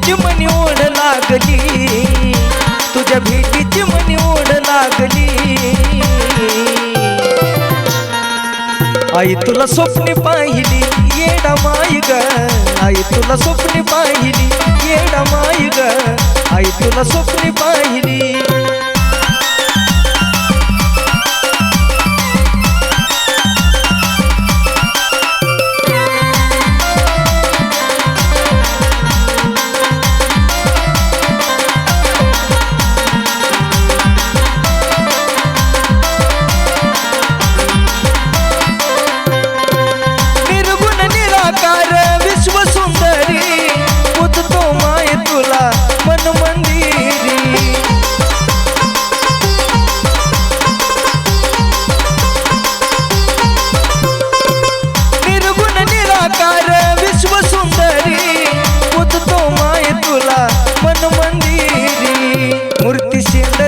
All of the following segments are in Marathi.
भेटीची मनी ओढ लागली, तुझ्या भेटीची मनी ओढ लागली। आई तुला स्वप्नी पाहिली येडा माई ग, आई तुला स्वप्नी पाहिली येडा माई ग, आई तुला स्वप्नी पाहिली।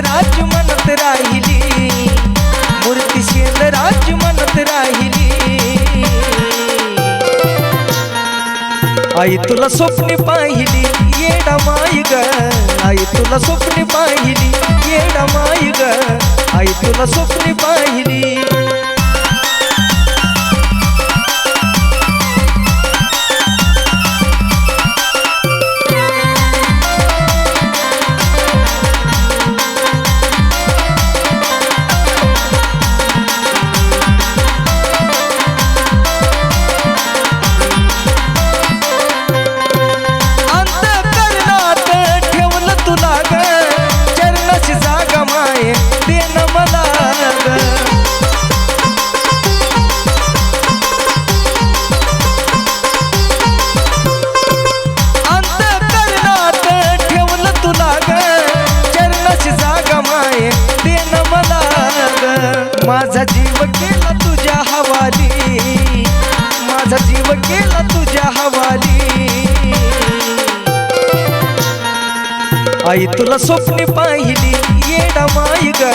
राज म्हणत राहिली, मूर्ती राज म्हणत राहिली। आई तुला स्वप्नी पाहिली येडा माई ग, आई तुला स्वप्नी पाहिली येडा माई ग, आई तुला स्वप्नी पाहिली। माझा जीव गेला तुझ्या हवाली, माझा जीव गेला तुझ्या हवाली। आई तुला स्वप्नी पाहिली येडा माई ग,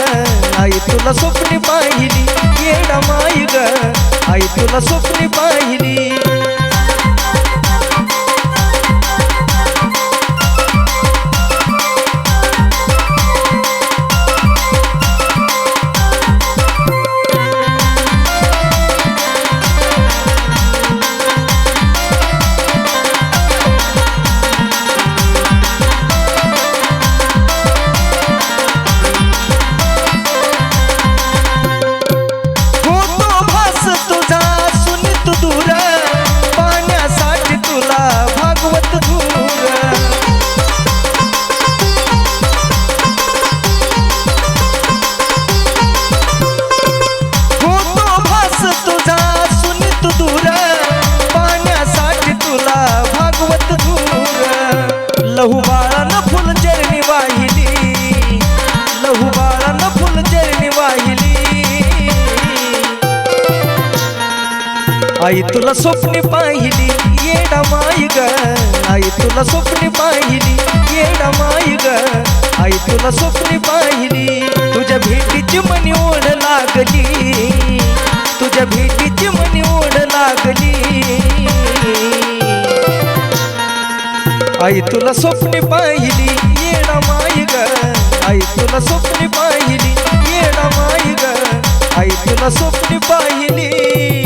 आई तुला स्वप्नी पाहिली येडा माई ग, आई तुला स्वप्नी पाहिली। लहू बाळानं फुल चरणी वाहिली, लहू बाळानं फुल चरणी वाहिली। आई तुला स्वप्नी पाहिली येडा माई ग, आई तुला स्वप्नी पाहिली येडा माई ग, आई तुला स्वप्नी पाहिली। तुझ्या भेटीची मनी ओढ लागली, तुझ्या भेटीची मनी ओढ लागली। आई तुला स्वप्नी पाहिली येडा माई ग, आई तुला स्वप्नी पाहिली येडा माई ग, आई तुला स्वप्नी पाहिली।